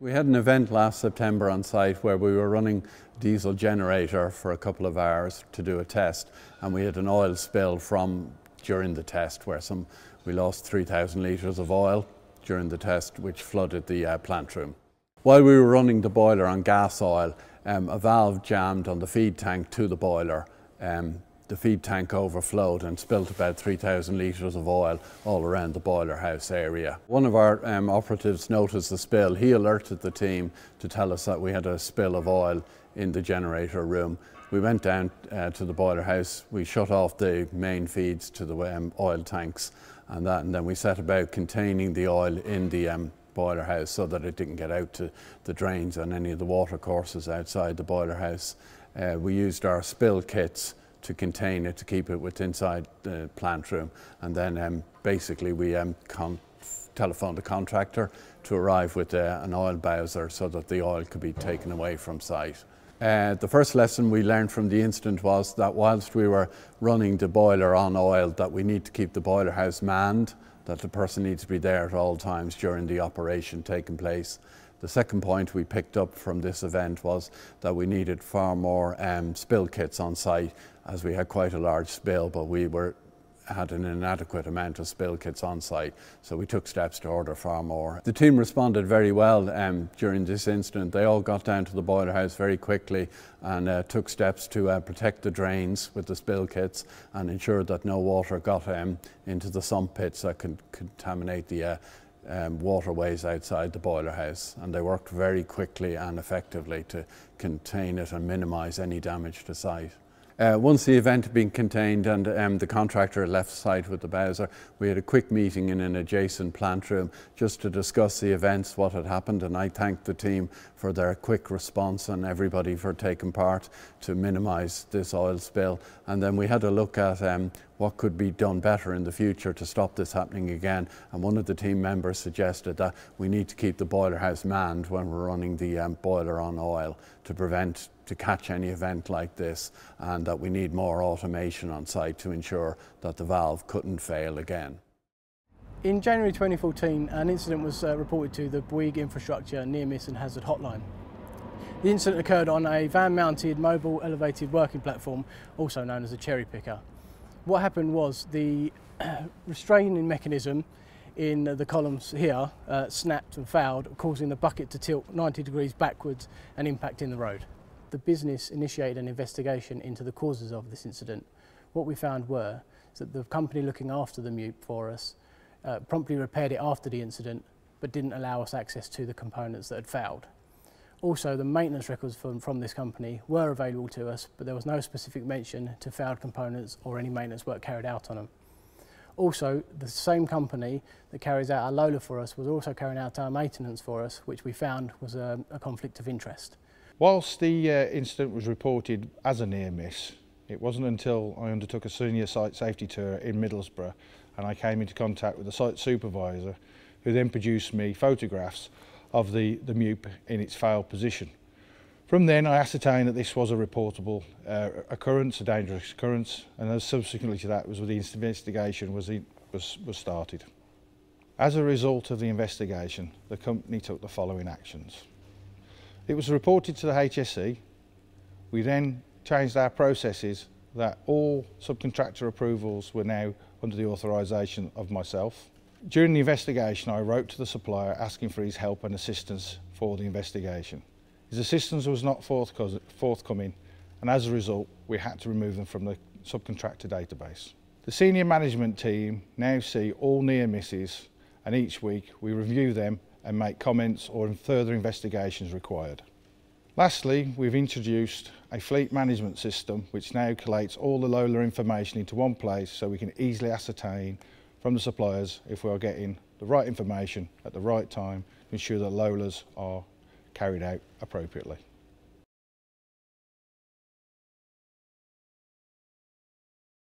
We had an event last September on site where we were running a diesel generator for a couple of hours to do a test, and we had an oil spill during the test where we lost 3,000 litres of oil during the test, which flooded the plant room. While we were running the boiler on gas oil, a valve jammed on the feed tank to the boiler. The feed tank overflowed and spilt about 3,000 litres of oil all around the boiler house area. One of our operatives noticed the spill. He alerted the team to tell us that we had a spill of oil in the generator room. We went down to the boiler house, we shut off the main feeds to the oil tanks and then we set about containing the oil in the boiler house so that it didn't get out to the drains and any of the water courses outside the boiler house. We used our spill kits to contain it, to keep it inside the plant room, and then basically we telephoned the contractor to arrive with an oil bowser so that the oil could be taken away from site. The first lesson we learned from the incident was that whilst we were running the boiler on oil, that we need to keep the boiler house manned, that the person needs to be there at all times during the operation taking place. The second point we picked up from this event was that we needed far more spill kits on site, as we had quite a large spill, but we had an inadequate amount of spill kits on site, so we took steps to order far more. The team responded very well during this incident. They all got down to the boiler house very quickly and took steps to protect the drains with the spill kits and ensure that no water got into the sump pits that could contaminate the waterways outside the boiler house, and they worked very quickly and effectively to contain it and minimise any damage to site. Once the event had been contained and the contractor left site with the bowser, we had a quick meeting in an adjacent plant room just to discuss the events, what had happened, and I thanked the team for their quick response and everybody for taking part to minimise this oil spill. And then we had a look at what could be done better in the future to stop this happening again, and one of the team members suggested that we need to keep the boiler house manned when we're running the boiler on oil to catch any event like this, and that we need more automation on site to ensure that the valve couldn't fail again. In January 2014, an incident was reported to the Bouygues Infrastructure Near Miss and Hazard Hotline. The incident occurred on a van-mounted mobile elevated working platform, also known as a cherry picker. What happened was the restraining mechanism in the columns here snapped and fouled, causing the bucket to tilt 90 degrees backwards and impacting the road. The business initiated an investigation into the causes of this incident. What we found was that the company looking after the mute for us promptly repaired it after the incident, but didn't allow us access to the components that had failed. Also, the maintenance records from this company were available to us, but there was no specific mention to failed components or any maintenance work carried out on them. Also, the same company that carries out our Lola for us was also carrying out our maintenance for us, which we found was a conflict of interest. Whilst the incident was reported as a near miss, it wasn't until I undertook a senior site safety tour in Middlesbrough and I came into contact with the site supervisor, who then produced me photographs of the MUPE in its failed position. From then I ascertained that this was a reportable occurrence, a dangerous occurrence, and as subsequently to that was the investigation was started. As a result of the investigation, the company took the following actions. It was reported to the HSE. We then changed our processes that all subcontractor approvals were now under the authorisation of myself. During the investigation, I wrote to the supplier asking for his help and assistance for the investigation. His assistance was not forthcoming, and as a result, we had to remove them from the subcontractor database. The senior management team now see all near misses, and each week we review them and make comments or further investigations required. Lastly, we've introduced a fleet management system which now collates all the Lola information into one place so we can easily ascertain from the suppliers if we are getting the right information at the right time to ensure that Lolas are carried out appropriately.